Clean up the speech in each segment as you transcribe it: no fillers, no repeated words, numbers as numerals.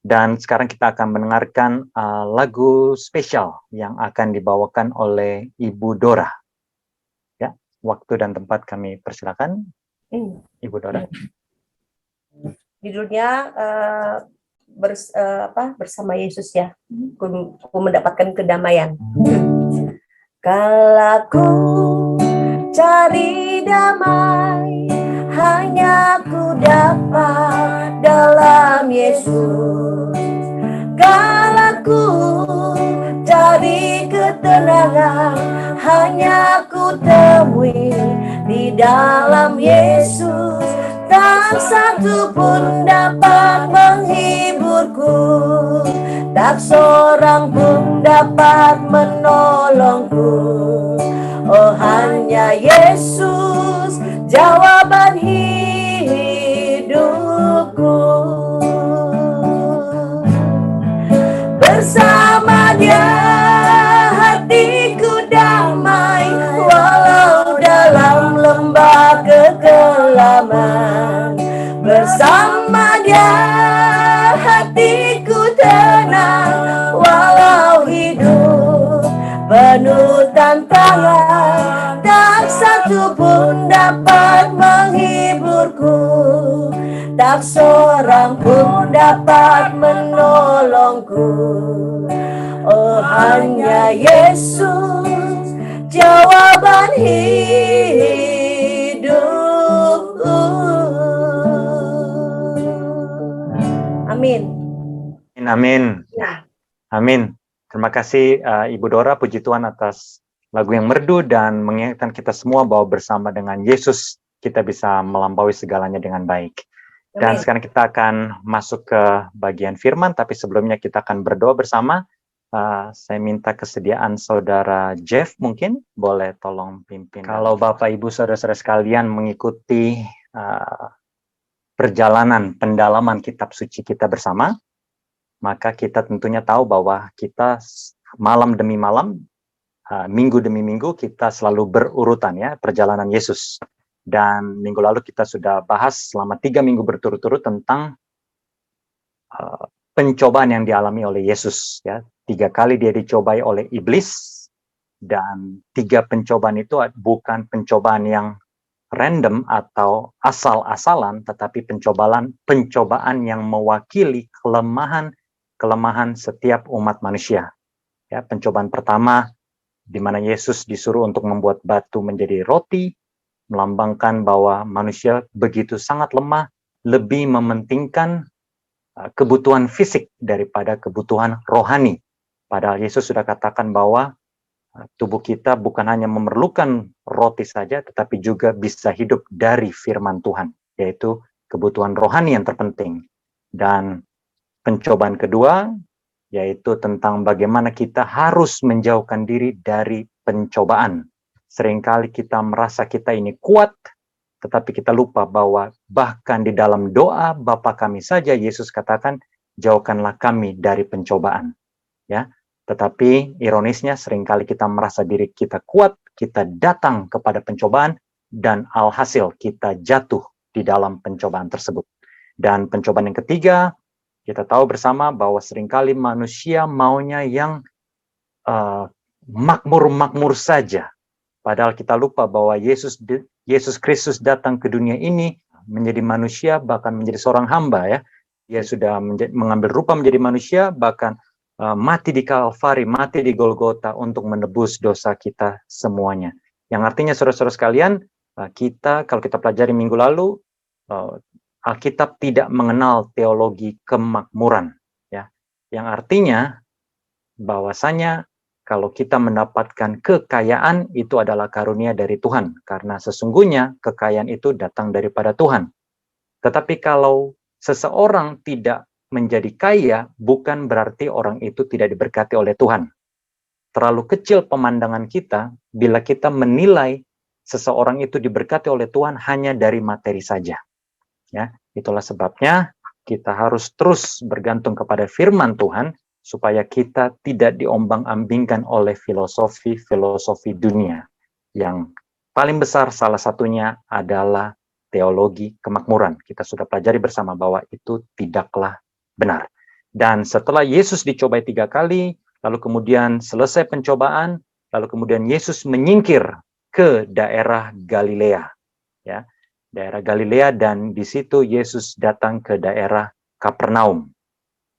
Dan sekarang kita akan mendengarkan lagu spesial yang akan dibawakan oleh Ibu Dora. Ya, waktu dan tempat kami persilakan, Ibu Dora. Judulnya bersama Yesus ya, ku mendapatkan kedamaian. Kalau ku cari damai, hanya ku dapat dalam Yesus. Kalau ku cari ketenangan, hanya ku temui di dalam Yesus. Tak satu pun dapat menghiburku, tak seorang pun dapat menolongku. Oh, hanya Yesus jawaban hidupku. Bersama Dia hatiku damai, walau dalam lembah kekelaman. Bersama Dia hatiku tenang, walau hidup penuh tantangan. Tak satu pun dapat menghiburku, tak seorang pun dapat menolongku. Oh, hanya Yesus jawaban hidupku. Amin. Amin. Amin. Terima kasih Ibu Dora, puji Tuhan atas lagu yang merdu dan mengingatkan kita semua bahwa bersama dengan Yesus kita bisa melampaui segalanya dengan baik. Dan sekarang kita akan masuk ke bagian firman, tapi sebelumnya kita akan berdoa bersama. Saya minta kesediaan Saudara Jeff, mungkin boleh tolong pimpin. Kalau Bapak Ibu Saudara-saudara sekalian mengikuti perjalanan pendalaman kitab suci kita bersama, maka kita tentunya tahu bahwa kita malam demi malam, minggu demi minggu, kita selalu berurutan ya, perjalanan Yesus. Dan minggu lalu kita sudah bahas selama 3 minggu berturut-turut tentang pencobaan yang dialami oleh Yesus. Ya. 3 kali dia dicobai oleh iblis, dan 3 pencobaan itu bukan pencobaan yang random atau asal-asalan, tetapi pencobaan yang mewakili kelemahan setiap umat manusia. Ya, pencobaan pertama di mana Yesus disuruh untuk membuat batu menjadi roti, melambangkan bahwa manusia begitu sangat lemah, lebih mementingkan kebutuhan fisik daripada kebutuhan rohani. Padahal Yesus sudah katakan bahwa tubuh kita bukan hanya memerlukan roti saja, tetapi juga bisa hidup dari firman Tuhan, yaitu kebutuhan rohani yang terpenting. Dan pencobaan kedua, yaitu tentang bagaimana kita harus menjauhkan diri dari pencobaan. Seringkali kita merasa kita ini kuat, tetapi kita lupa bahwa bahkan di dalam doa Bapa kami saja, Yesus katakan, jauhkanlah kami dari pencobaan. Ya. Tetapi ironisnya seringkali kita merasa diri kita kuat, kita datang kepada pencobaan, dan alhasil kita jatuh di dalam pencobaan tersebut. Dan pencobaan yang ketiga, kita tahu bersama bahwa seringkali manusia maunya yang makmur-makmur saja. Padahal kita lupa bahwa Yesus Kristus datang ke dunia ini menjadi manusia, bahkan menjadi seorang hamba ya. Dia sudah mengambil rupa menjadi manusia, bahkan mati di Kalvari, mati di Golgota untuk menebus dosa kita semuanya. Yang artinya saudara-saudara sekalian, kalau kita pelajari minggu lalu, Alkitab tidak mengenal teologi kemakmuran, ya. Yang artinya bahwasanya kalau kita mendapatkan kekayaan itu adalah karunia dari Tuhan, karena sesungguhnya kekayaan itu datang daripada Tuhan. Tetapi kalau seseorang tidak menjadi kaya, bukan berarti orang itu tidak diberkati oleh Tuhan. Terlalu kecil pemandangan kita bila kita menilai seseorang itu diberkati oleh Tuhan hanya dari materi saja. Ya, itulah sebabnya kita harus terus bergantung kepada firman Tuhan supaya kita tidak diombang-ambingkan oleh filosofi dunia. Yang paling besar salah satunya adalah teologi kemakmuran. Kita sudah pelajari bersama bahwa itu tidaklah benar. Dan setelah Yesus dicobai 3 kali, lalu kemudian selesai pencobaan, lalu kemudian Yesus menyingkir ke daerah Galilea, ya, daerah Galilea, dan di situ Yesus datang ke daerah Kapernaum.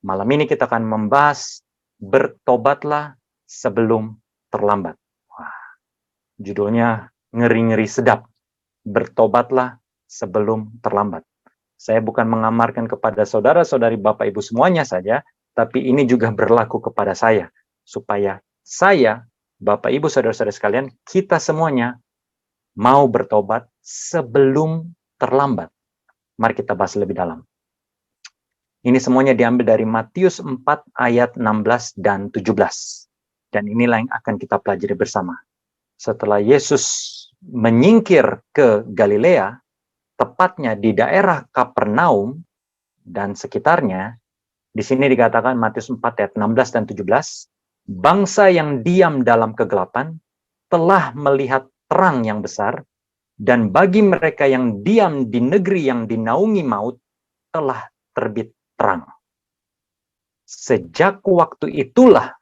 Malam ini kita akan membahas bertobatlah sebelum terlambat. Wah, judulnya ngeri-ngeri sedap. Bertobatlah sebelum terlambat. Saya bukan mengamarkan kepada saudara-saudari Bapak Ibu semuanya saja, tapi ini juga berlaku kepada saya. Supaya saya, Bapak Ibu, saudara-saudara sekalian, kita semuanya mau bertobat sebelum terlambat. Mari kita bahas lebih dalam. Ini semuanya diambil dari Matius 4 ayat 16 dan 17. Dan inilah yang akan kita pelajari bersama. Setelah Yesus menyingkir ke Galilea, tepatnya di daerah Kapernaum dan sekitarnya, di sini dikatakan Matius 4 ayat 16 dan 17, bangsa yang diam dalam kegelapan telah melihat terang yang besar, dan bagi mereka yang diam di negeri yang dinaungi maut telah terbit terang. Sejak waktu itulah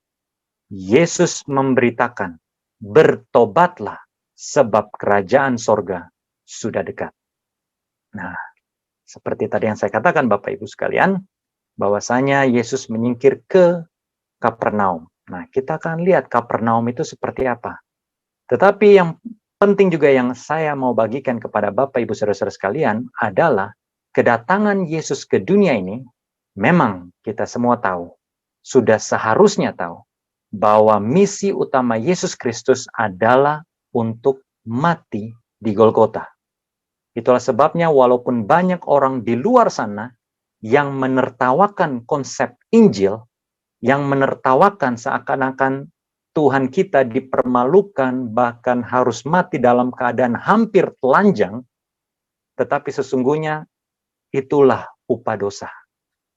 Yesus memberitakan, bertobatlah sebab kerajaan sorga sudah dekat. Nah, seperti tadi yang saya katakan Bapak Ibu sekalian, bahwasanya Yesus menyingkir ke Kapernaum. Nah, kita akan lihat Kapernaum itu seperti apa. Tetapi yang penting juga yang saya mau bagikan kepada Bapak Ibu saudara-saudara sekalian adalah kedatangan Yesus ke dunia ini, memang kita semua tahu, sudah seharusnya tahu, bahwa misi utama Yesus Kristus adalah untuk mati di Golgota. Itulah sebabnya walaupun banyak orang di luar sana yang menertawakan konsep Injil, yang menertawakan seakan-akan Tuhan kita dipermalukan, bahkan harus mati dalam keadaan hampir telanjang, tetapi sesungguhnya itulah upah dosa.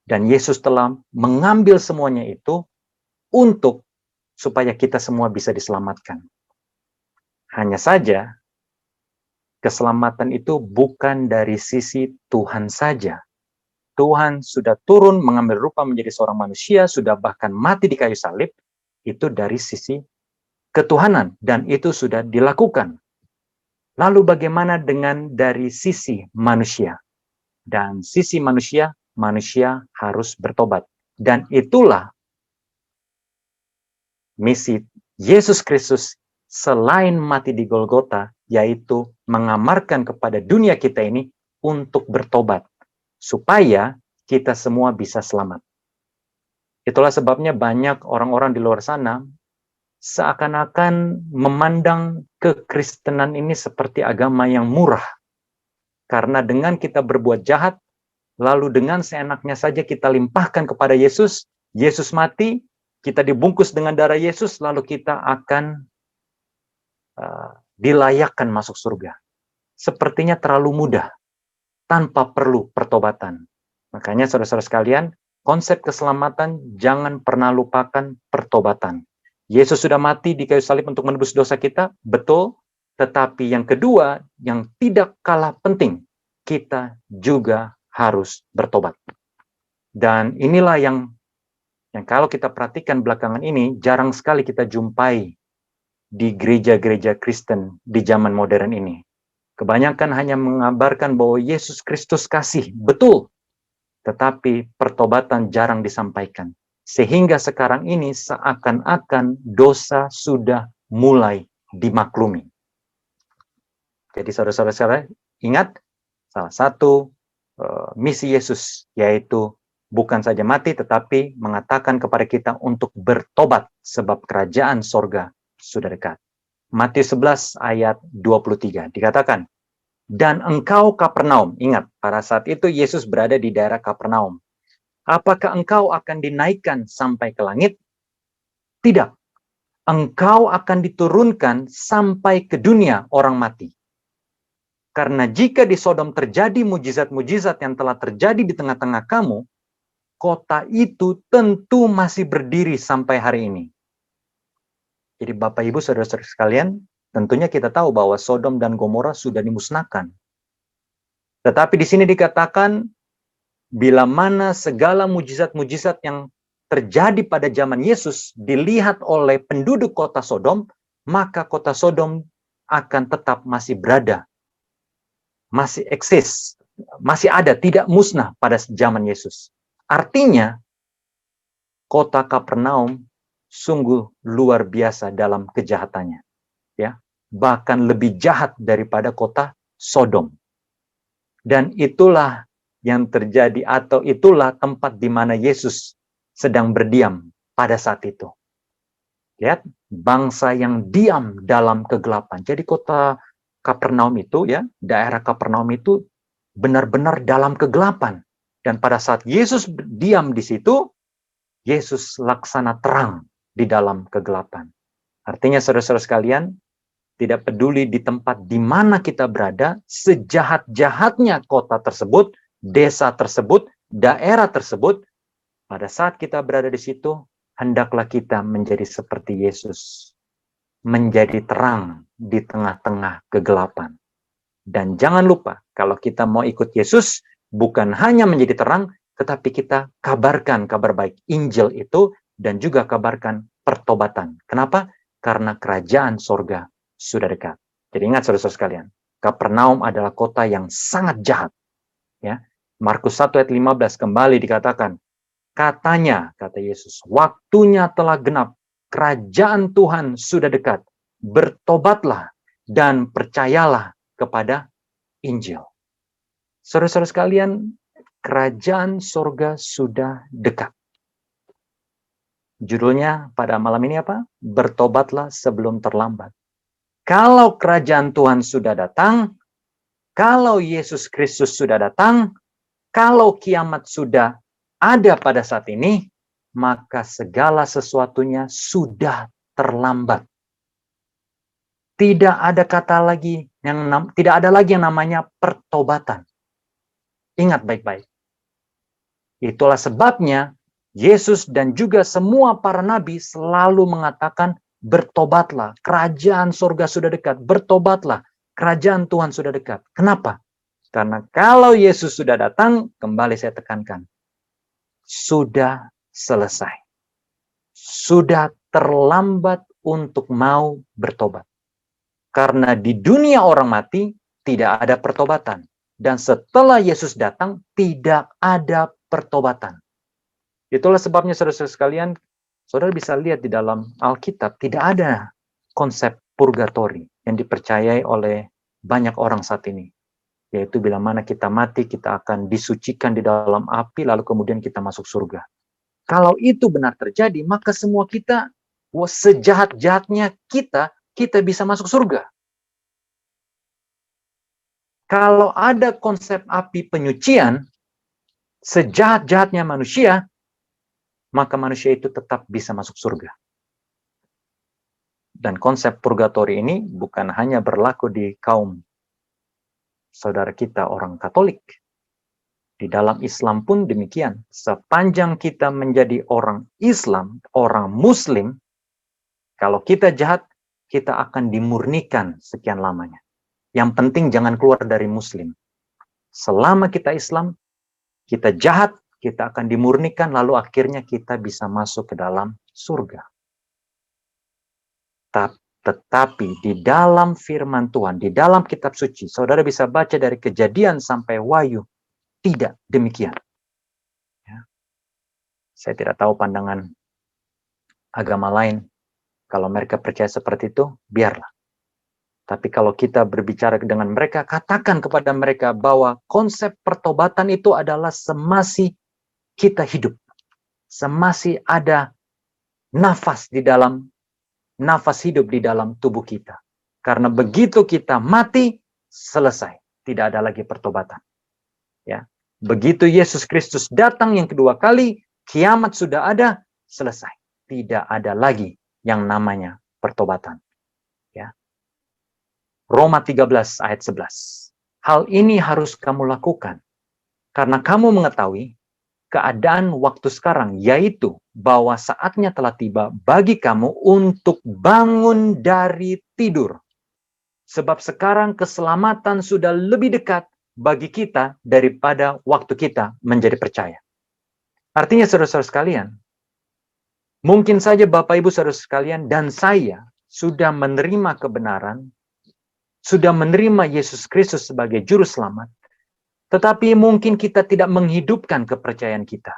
Dan Yesus telah mengambil semuanya itu untuk supaya kita semua bisa diselamatkan. Hanya saja, keselamatan itu bukan dari sisi Tuhan saja. Tuhan sudah turun mengambil rupa menjadi seorang manusia, sudah bahkan mati di kayu salib, itu dari sisi ketuhanan, dan itu sudah dilakukan. Lalu bagaimana dengan dari sisi manusia? Dan sisi manusia, manusia harus bertobat. Dan itulah misi Yesus Kristus selain mati di Golgota, yaitu mengamarkan kepada dunia kita ini untuk bertobat, supaya kita semua bisa selamat. Itulah sebabnya banyak orang-orang di luar sana seakan-akan memandang kekristenan ini seperti agama yang murah. Karena dengan kita berbuat jahat, lalu dengan seenaknya saja kita limpahkan kepada Yesus, Yesus mati, kita dibungkus dengan darah Yesus, lalu kita akan dilayakkan masuk surga. Sepertinya terlalu mudah, tanpa perlu pertobatan. Makanya saudara-saudara sekalian, konsep keselamatan jangan pernah lupakan pertobatan. Yesus sudah mati di kayu salib untuk menebus dosa kita, betul. Tetapi yang kedua, yang tidak kalah penting, kita juga harus bertobat. Dan inilah yang kalau kita perhatikan belakangan ini, jarang sekali kita jumpai di gereja-gereja Kristen di zaman modern ini. Kebanyakan hanya mengabarkan bahwa Yesus Kristus kasih, betul. Tetapi pertobatan jarang disampaikan. Sehingga sekarang ini seakan-akan dosa sudah mulai dimaklumi. Jadi saudara-saudara ingat, salah satu misi Yesus, yaitu bukan saja mati, tetapi mengatakan kepada kita untuk bertobat, sebab kerajaan sorga sudah dekat. Matius 11 ayat 23 dikatakan, dan engkau Kapernaum, ingat, pada saat itu Yesus berada di daerah Kapernaum. Apakah engkau akan dinaikkan sampai ke langit? Tidak. Engkau akan diturunkan sampai ke dunia orang mati. Karena jika di Sodom terjadi mujizat-mujizat yang telah terjadi di tengah-tengah kamu, kota itu tentu masih berdiri sampai hari ini. Jadi Bapak Ibu saudara-saudara sekalian, tentunya kita tahu bahwa Sodom dan Gomora sudah dimusnahkan. Tetapi di sini dikatakan bila mana segala mujizat-mujizat yang terjadi pada zaman Yesus dilihat oleh penduduk kota Sodom, maka kota Sodom akan tetap masih berada, masih eksis, masih ada, tidak musnah pada zaman Yesus. Artinya, kota Kapernaum sungguh luar biasa dalam kejahatannya. Ya, bahkan lebih jahat daripada kota Sodom. Dan itulah yang terjadi, atau itulah tempat di mana Yesus sedang berdiam pada saat itu. Lihat, bangsa yang diam dalam kegelapan. Jadi kota Kapernaum itu, ya, daerah Kapernaum itu benar-benar dalam kegelapan. Dan pada saat Yesus diam di situ, Yesus laksana terang di dalam kegelapan. Artinya, saudara-saudara sekalian, tidak peduli di tempat di mana kita berada, sejahat-jahatnya kota tersebut, desa tersebut, daerah tersebut, pada saat kita berada di situ, hendaklah kita menjadi seperti Yesus, menjadi terang di tengah-tengah kegelapan. Dan jangan lupa, kalau kita mau ikut Yesus, bukan hanya menjadi terang, tetapi kita kabarkan kabar baik Injil itu, dan juga kabarkan pertobatan. Kenapa? Karena kerajaan sorga sudah dekat. Jadi ingat saudara-saudara sekalian, Kapernaum adalah kota yang sangat jahat. Ya, Markus 1 ayat 15 kembali dikatakan, katanya, kata Yesus, waktunya telah genap, kerajaan Tuhan sudah dekat, bertobatlah dan percayalah kepada Injil. Saudara-saudara sekalian, kerajaan sorga sudah dekat. Judulnya pada malam ini apa? Bertobatlah sebelum terlambat. Kalau kerajaan Tuhan sudah datang, kalau Yesus Kristus sudah datang, kalau kiamat sudah ada pada saat ini, maka segala sesuatunya sudah terlambat. Tidak ada tidak ada lagi yang namanya pertobatan. Ingat baik-baik. Itulah sebabnya Yesus dan juga semua para nabi selalu mengatakan, bertobatlah, kerajaan surga sudah dekat, bertobatlah, kerajaan Tuhan sudah dekat. Kenapa? Karena kalau Yesus sudah datang, kembali saya tekankan, sudah selesai. Sudah terlambat untuk mau bertobat. Karena di dunia orang mati, tidak ada pertobatan. Dan setelah Yesus datang, tidak ada pertobatan. Itulah sebabnya saudara-saudara sekalian, saudara bisa lihat di dalam Alkitab, tidak ada konsep purgatori yang dipercayai oleh banyak orang saat ini. Yaitu bila mana kita mati, kita akan disucikan di dalam api, lalu kemudian kita masuk surga. Kalau itu benar terjadi, maka semua kita, sejahat-jahatnya kita bisa masuk surga. Kalau ada konsep api penyucian, sejahat-jahatnya manusia, maka manusia itu tetap bisa masuk surga. Dan konsep purgatori ini bukan hanya berlaku di kaum saudara kita orang Katolik. Di dalam Islam pun demikian. Sepanjang kita menjadi orang Islam, orang Muslim, kalau kita jahat, kita akan dimurnikan sekian lamanya. Yang penting jangan keluar dari Muslim. Selama kita Islam, kita jahat, kita akan dimurnikan, lalu akhirnya kita bisa masuk ke dalam surga. Tetapi di dalam firman Tuhan, di dalam kitab suci, saudara bisa baca dari Kejadian sampai Wahyu, tidak demikian. Ya. Saya tidak tahu pandangan agama lain. Kalau mereka percaya seperti itu, biarlah. Tapi kalau kita berbicara dengan mereka, katakan kepada mereka bahwa konsep pertobatan itu adalah semasih kita hidup. Semasih ada nafas hidup di dalam tubuh kita. Karena begitu kita mati, selesai. Tidak ada lagi pertobatan. Ya. Begitu Yesus Kristus datang yang kedua kali, kiamat sudah ada, selesai. Tidak ada lagi yang namanya pertobatan. Ya. Roma 13 ayat 11. Hal ini harus kamu lakukan. Karena kamu mengetahui keadaan waktu sekarang, yaitu bahwa saatnya telah tiba bagi kamu untuk bangun dari tidur. Sebab sekarang keselamatan sudah lebih dekat bagi kita daripada waktu kita menjadi percaya. Artinya saudara-saudara sekalian, mungkin saja Bapak Ibu saudara sekalian dan saya sudah menerima kebenaran, sudah menerima Yesus Kristus sebagai juru selamat, tetapi mungkin kita tidak menghidupkan kepercayaan kita.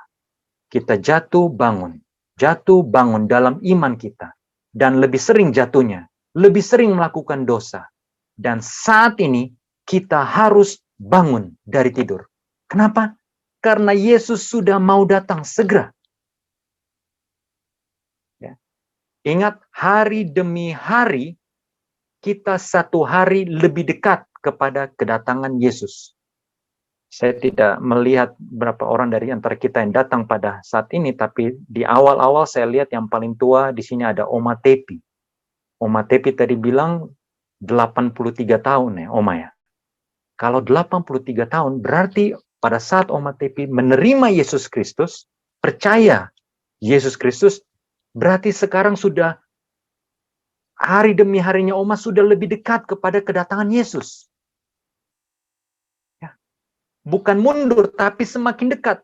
Kita jatuh bangun dalam iman kita, dan lebih sering jatuhnya, lebih sering melakukan dosa. Dan saat ini kita harus bangun dari tidur. Kenapa? Karena Yesus sudah mau datang segera. Ya. Ingat, hari demi hari, kita satu hari lebih dekat kepada kedatangan Yesus. Saya tidak melihat berapa orang dari antara kita yang datang pada saat ini, tapi di awal-awal saya lihat yang paling tua di sini ada Oma Tepi. Oma Tepi tadi bilang 83 tahun ya, Oma ya. Kalau 83 tahun, berarti pada saat Oma Tepi menerima Yesus Kristus, percaya Yesus Kristus, berarti sekarang sudah hari demi harinya Oma sudah lebih dekat kepada kedatangan Yesus. Ya. Bukan mundur, tapi semakin dekat.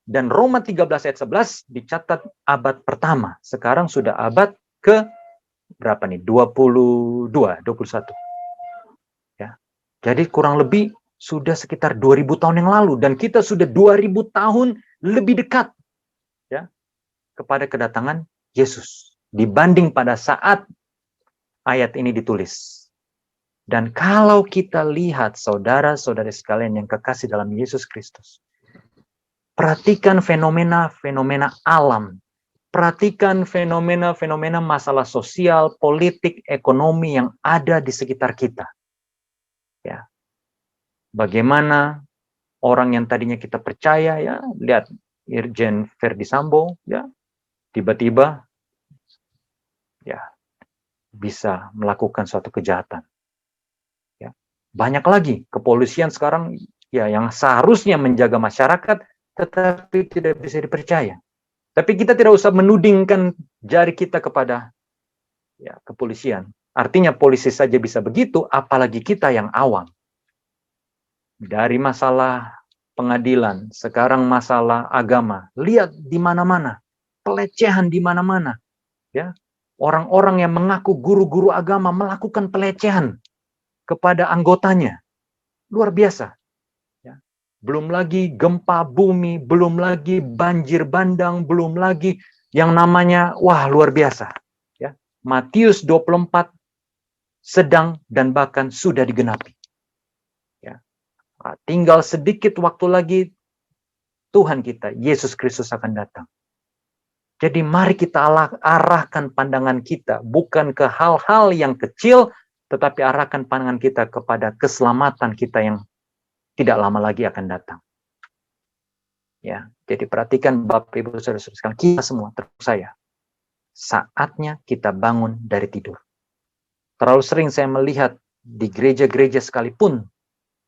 Dan Roma 13 ayat 11 dicatat abad pertama. Sekarang sudah abad ke berapa nih? 22, 21. Ya. Jadi kurang lebih sudah sekitar 2000 tahun yang lalu, dan kita sudah 2000 tahun lebih dekat ya kepada kedatangan Yesus dibanding pada saat ayat ini ditulis. Dan kalau kita lihat saudara-saudari sekalian yang kekasih dalam Yesus Kristus, perhatikan fenomena-fenomena alam, perhatikan fenomena-fenomena masalah sosial, politik, ekonomi yang ada di sekitar kita. Ya. Bagaimana orang yang tadinya kita percaya, ya, lihat Irjen Verdi Sambo, ya, tiba-tiba, ya, bisa melakukan suatu kejahatan. Ya. Banyak lagi kepolisian sekarang, ya, yang seharusnya menjaga masyarakat, tetapi tidak bisa dipercaya. Tapi kita tidak usah menudingkan jari kita kepada ya, kepolisian. Artinya polisi saja bisa begitu, apalagi kita yang awam. Dari masalah pengadilan, sekarang masalah agama. Lihat di mana-mana, pelecehan di mana-mana. Ya, orang-orang yang mengaku guru-guru agama melakukan pelecehan kepada anggotanya. Luar biasa. Ya. Belum lagi gempa bumi, belum lagi banjir bandang, belum lagi yang namanya, wah luar biasa. Ya. Matius 24 sedang dan bahkan sudah digenapi. Tinggal sedikit waktu lagi Tuhan kita, Yesus Kristus akan datang. Jadi mari kita arahkan pandangan kita bukan ke hal-hal yang kecil, tetapi arahkan pandangan kita kepada keselamatan kita yang tidak lama lagi akan datang. Ya, jadi perhatikan Bapak Ibu Saudara-saudara, kita semua termasuk saya. Saatnya kita bangun dari tidur. Terlalu sering saya melihat di gereja-gereja sekalipun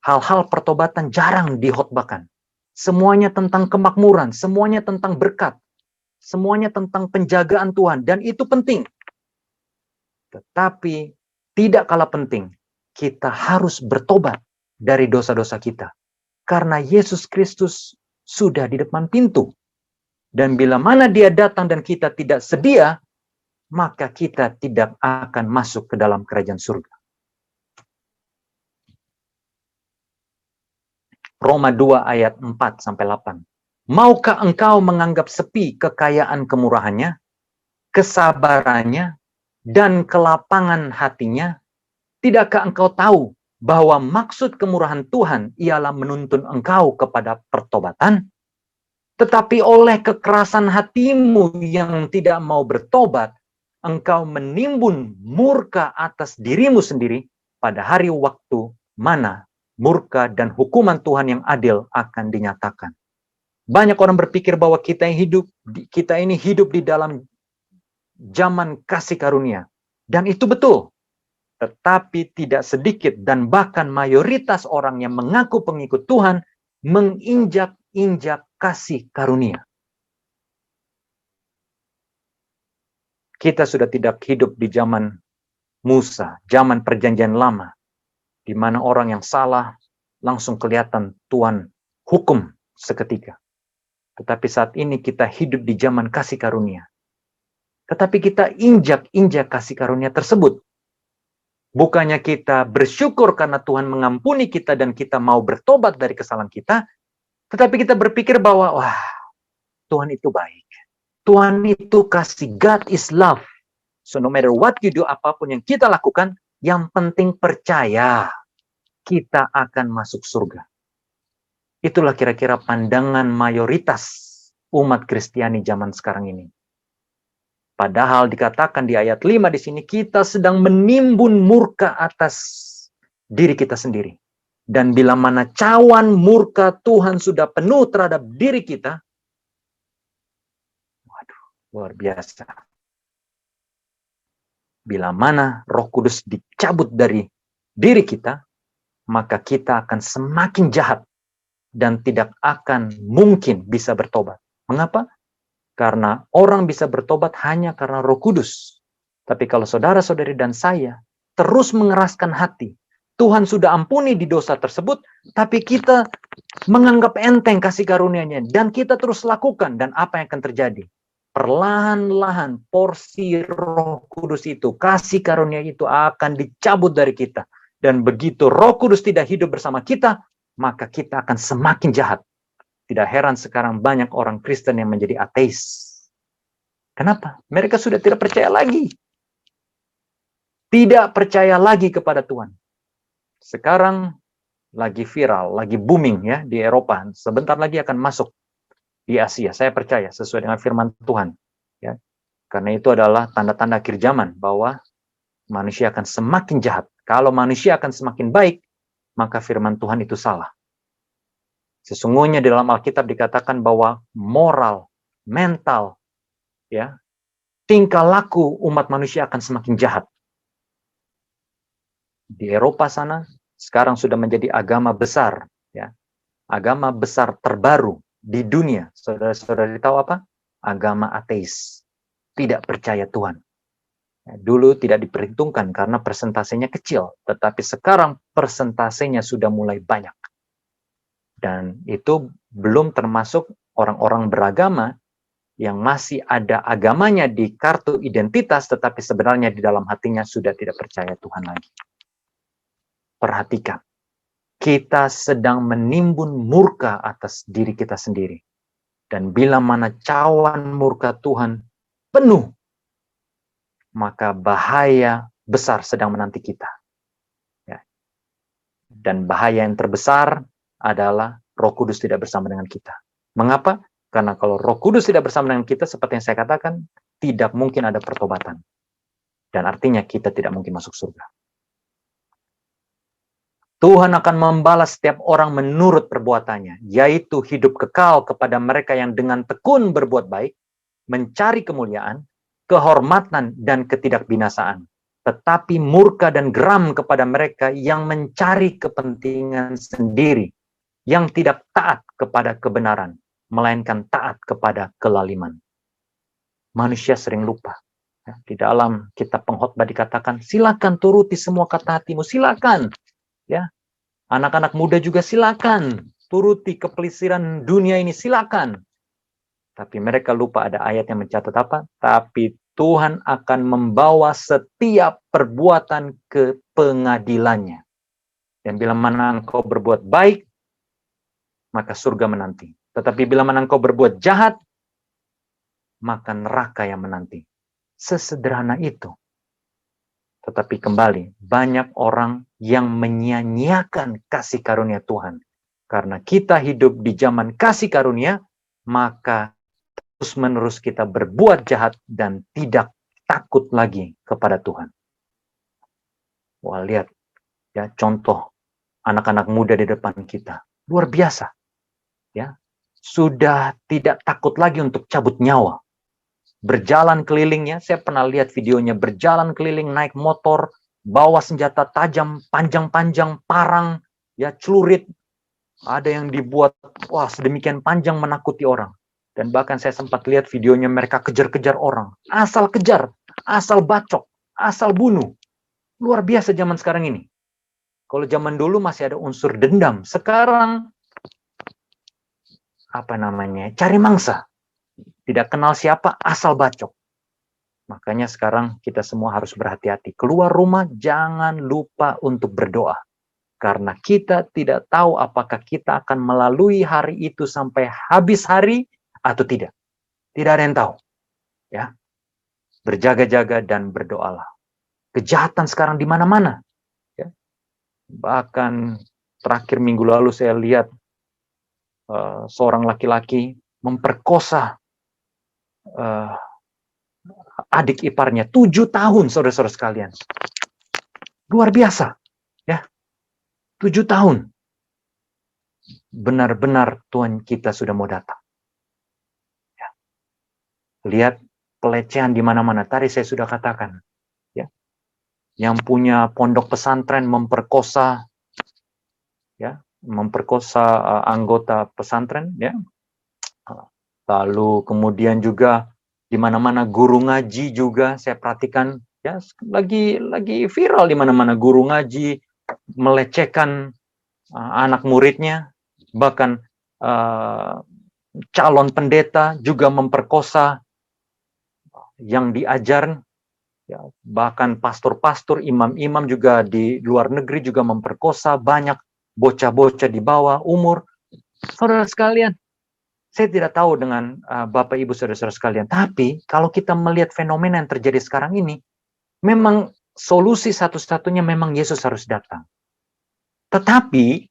hal-hal pertobatan jarang dihotbahkan. Semuanya tentang kemakmuran, semuanya tentang berkat, semuanya tentang penjagaan Tuhan, dan itu penting. Tetapi tidak kalah penting, kita harus bertobat dari dosa-dosa kita. Karena Yesus Kristus sudah di depan pintu. Dan bila mana dia datang dan kita tidak sedia, maka kita tidak akan masuk ke dalam kerajaan surga. Roma 2 ayat 4-8. Maukah engkau menganggap sepi kekayaan kemurahannya, kesabarannya, dan kelapangan hatinya? Tidakkah engkau tahu bahwa maksud kemurahan Tuhan ialah menuntun engkau kepada pertobatan? Tetapi oleh kekerasan hatimu yang tidak mau bertobat, engkau menimbun murka atas dirimu sendiri pada hari waktu mana murka dan hukuman Tuhan yang adil akan dinyatakan. Banyak orang berpikir bahwa kita ini hidup di dalam zaman kasih karunia. Dan itu betul. Tetapi tidak sedikit dan bahkan mayoritas orang yang mengaku pengikut Tuhan menginjak-injak kasih karunia. Kita sudah tidak hidup di zaman Musa, zaman perjanjian lama, di mana orang yang salah langsung kelihatan Tuhan hukum seketika. Tetapi saat ini kita hidup di zaman kasih karunia. Tetapi kita injak-injak kasih karunia tersebut. Bukannya kita bersyukur karena Tuhan mengampuni kita dan kita mau bertobat dari kesalahan kita, tetapi kita berpikir bahwa, wah, Tuhan itu baik. Tuhan itu kasih. God is love. So no matter what you do, apapun yang kita lakukan, yang penting percaya kita akan masuk surga. Itulah kira-kira pandangan mayoritas umat Kristiani zaman sekarang ini. Padahal dikatakan di ayat 5 di sini, kita sedang menimbun murka atas diri kita sendiri. Dan bila mana cawan murka Tuhan sudah penuh terhadap diri kita, waduh, luar biasa. Bila mana Roh Kudus dicabut dari diri kita, maka kita akan semakin jahat dan tidak akan mungkin bisa bertobat. Mengapa? Karena orang bisa bertobat hanya karena Roh Kudus. Tapi kalau saudara-saudari dan saya terus mengeraskan hati, Tuhan sudah ampuni di dosa tersebut, tapi kita menganggap enteng kasih karunia-Nya dan kita terus lakukan, dan apa yang akan terjadi? Perlahan-lahan porsi Roh Kudus itu, kasih karunia itu akan dicabut dari kita. Dan begitu Roh Kudus tidak hidup bersama kita, maka kita akan semakin jahat. Tidak heran sekarang banyak orang Kristen yang menjadi ateis. Kenapa? Mereka sudah tidak percaya lagi. Tidak percaya lagi kepada Tuhan. Sekarang lagi viral, lagi booming ya di Eropa. Sebentar lagi akan masuk di Asia. Saya percaya sesuai dengan firman Tuhan. Ya. Karena itu adalah tanda-tanda akhir zaman bahwa manusia akan semakin jahat. Kalau manusia akan semakin baik, maka firman Tuhan itu salah. Sesungguhnya di dalam Alkitab dikatakan bahwa moral, mental, ya, tingkah laku umat manusia akan semakin jahat. Di Eropa sana sekarang sudah menjadi agama besar, ya, agama besar terbaru di dunia. Saudara-saudara tahu apa? Agama ateis, tidak percaya Tuhan. Ya, dulu tidak diperhitungkan karena persentasenya kecil, tetapi sekarang persentasenya sudah mulai banyak. Dan itu belum termasuk orang-orang beragama yang masih ada agamanya di kartu identitas, tetapi sebenarnya di dalam hatinya sudah tidak percaya Tuhan lagi. Perhatikan, kita sedang menimbun murka atas diri kita sendiri. Dan bila mana cawan murka Tuhan penuh, maka bahaya besar sedang menanti kita. Ya. Dan bahaya yang terbesar adalah Roh Kudus tidak bersama dengan kita. Mengapa? Karena kalau Roh Kudus tidak bersama dengan kita, seperti yang saya katakan, tidak mungkin ada pertobatan. Dan artinya kita tidak mungkin masuk surga. Tuhan akan membalas setiap orang menurut perbuatannya, yaitu hidup kekal kepada mereka yang dengan tekun berbuat baik, mencari kemuliaan, kehormatan, dan ketidakbinasaan. Tetapi murka dan geram kepada mereka yang mencari kepentingan sendiri, yang tidak taat kepada kebenaran, melainkan taat kepada kelaliman. Manusia sering lupa. Di dalam kitab pengkhotbah dikatakan, silakan turuti semua kata hatimu, silakan. Ya, anak-anak muda juga silakan turuti kepelisiran dunia ini, silakan. Tapi mereka lupa ada ayat yang mencatat apa? Tapi Tuhan akan membawa setiap perbuatan ke pengadilannya. Dan bila mana engkau berbuat baik, maka surga menanti. Tetapi bila mana engkau berbuat jahat, maka neraka yang menanti. Sesederhana itu. Tetapi kembali, banyak orang yang menyia-nyiakan kasih karunia Tuhan. Karena kita hidup di zaman kasih karunia, maka terus-menerus kita berbuat jahat dan tidak takut lagi kepada Tuhan. Wah, lihat ya contoh anak-anak muda di depan kita. Luar biasa. Ya, sudah tidak takut lagi untuk cabut nyawa. Berjalan kelilingnya, saya pernah lihat videonya, berjalan keliling naik motor, bawa senjata tajam, panjang-panjang, parang, ya celurit. Ada yang dibuat, wah sedemikian panjang menakuti orang. Dan bahkan saya sempat lihat videonya mereka kejar-kejar orang. Asal kejar, asal bacok, asal bunuh. Luar biasa zaman sekarang ini. Kalau zaman dulu masih ada unsur dendam, sekarang cari mangsa. Tidak kenal siapa, asal bacok. Makanya sekarang kita semua harus berhati-hati. Keluar rumah jangan lupa untuk berdoa. Karena kita tidak tahu apakah kita akan melalui hari itu sampai habis hari atau tidak. Tidak ada yang tahu. Ya. Berjaga-jaga dan berdoalah. Kejahatan sekarang di mana-mana. Ya. Bahkan terakhir minggu lalu saya lihat seorang laki-laki memperkosa adik iparnya 7 tahun, saudara-saudara sekalian. Luar biasa, ya. 7 tahun. Benar-benar Tuhan kita sudah mau datang. Ya. Lihat pelecehan di mana-mana. Tadi saya sudah katakan, ya. Yang punya pondok pesantren memperkosa, ya, anggota pesantren, ya. Lalu kemudian juga di mana-mana guru ngaji juga saya perhatikan, ya, lagi viral di mana-mana guru ngaji melecehkan anak muridnya, bahkan calon pendeta juga memperkosa yang diajar, ya, bahkan pastor-pastor, imam-imam juga di luar negeri juga memperkosa banyak bocah-bocah di bawah umur. Saudara sekalian, saya tidak tahu dengan Bapak Ibu saudara-saudara sekalian, tapi kalau kita melihat fenomena yang terjadi sekarang ini, memang solusi satu-satunya memang Yesus harus datang. Tetapi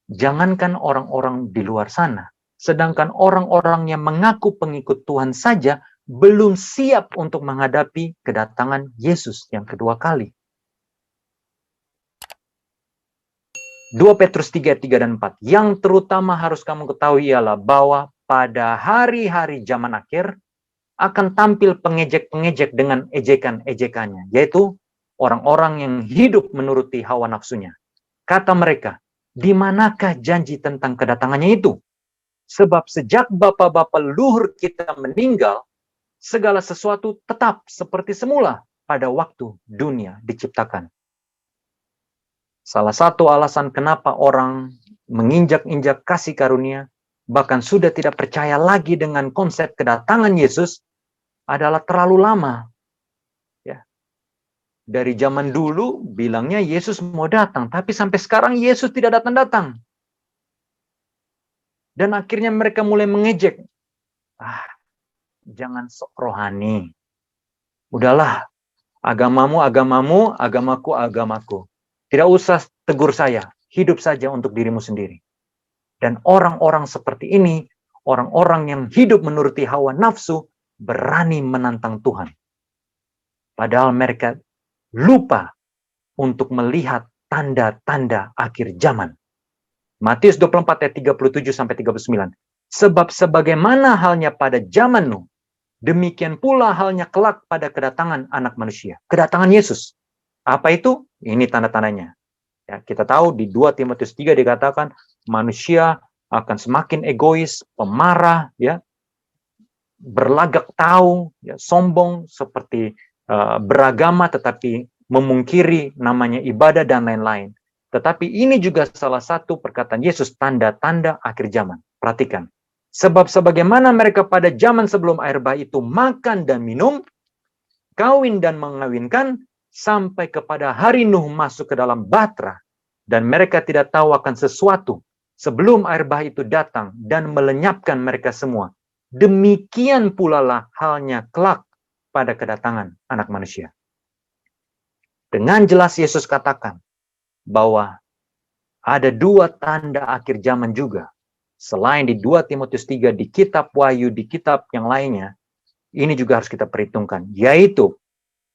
jangankan orang-orang di luar sana, sedangkan orang-orang yang mengaku pengikut Tuhan saja belum siap untuk menghadapi kedatangan Yesus yang kedua kali. 2 Petrus 3, 3 dan 4. Yang terutama harus kamu ketahui ialah bahwa pada hari-hari zaman akhir akan tampil pengejek-pengejek dengan ejekan-ejekannya, yaitu orang-orang yang hidup menuruti hawa nafsunya. Kata mereka, di manakah janji tentang kedatangannya itu? Sebab sejak bapa-bapa leluhur kita meninggal, segala sesuatu tetap seperti semula pada waktu dunia diciptakan. Salah satu alasan kenapa orang menginjak-injak kasih karunia, bahkan sudah tidak percaya lagi dengan konsep kedatangan Yesus, adalah terlalu lama. Ya. Dari zaman dulu bilangnya Yesus mau datang, tapi sampai sekarang Yesus tidak datang-datang. Dan akhirnya mereka mulai mengejek. Jangan sok rohani. Udahlah, agamamu, agamaku. Tidak usah tegur saya, hidup saja untuk dirimu sendiri. Dan orang-orang seperti ini, orang-orang yang hidup menuruti hawa nafsu, berani menantang Tuhan. Padahal mereka lupa untuk melihat tanda-tanda akhir zaman. Matius 24 ayat 37-39. Sebab sebagaimana halnya pada zaman Nuh, demikian pula halnya kelak pada kedatangan anak manusia. Kedatangan Yesus. Apa itu? Ini tanda-tandanya. Ya, kita tahu di 2 Timotius 3 dikatakan manusia akan semakin egois, pemarah, ya, berlagak tahu, ya, sombong, seperti beragama tetapi memungkiri namanya ibadah dan lain-lain. Tetapi ini juga salah satu perkataan Yesus, tanda-tanda akhir zaman. Perhatikan. Sebab sebagaimana mereka pada zaman sebelum air bah itu makan dan minum, kawin dan mengawinkan, sampai kepada hari Nuh masuk ke dalam bahtera, dan mereka tidak tahu akan sesuatu sebelum air bah itu datang dan melenyapkan mereka semua. Demikian pula lah halnya kelak pada kedatangan anak manusia. Dengan jelas Yesus katakan bahwa ada 2 tanda akhir zaman juga. Selain di 2 Timotius 3, di kitab Wahyu, di kitab yang lainnya, ini juga harus kita perhitungkan, yaitu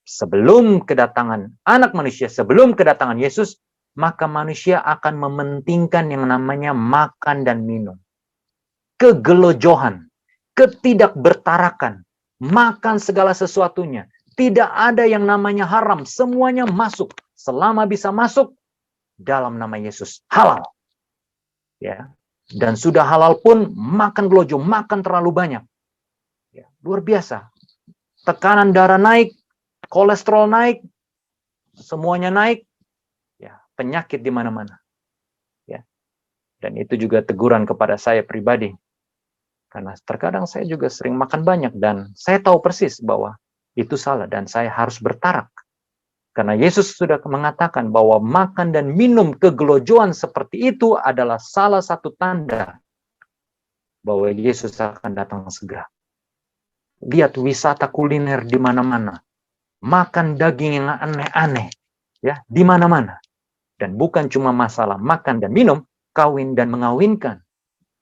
sebelum kedatangan anak manusia, sebelum kedatangan Yesus, maka manusia akan mementingkan yang namanya makan dan minum. Kegelojohan, ketidakbertarakan, makan segala sesuatunya. Tidak ada yang namanya haram, semuanya masuk. Selama bisa masuk, dalam nama Yesus, halal. Ya. Dan sudah halal pun, makan gelojo, makan terlalu banyak. Ya. Luar biasa. Tekanan darah naik, kolesterol naik, semuanya naik, ya, penyakit di mana-mana. Ya. Dan itu juga teguran kepada saya pribadi. Karena terkadang saya juga sering makan banyak dan saya tahu persis bahwa itu salah dan saya harus bertarak. Karena Yesus sudah mengatakan bahwa makan dan minum kegelojohan seperti itu adalah salah satu tanda bahwa Yesus akan datang segera. Lihat wisata kuliner di mana-mana. Makan daging yang aneh-aneh, ya, di mana-mana. Dan bukan cuma masalah makan dan minum, kawin dan mengawinkan.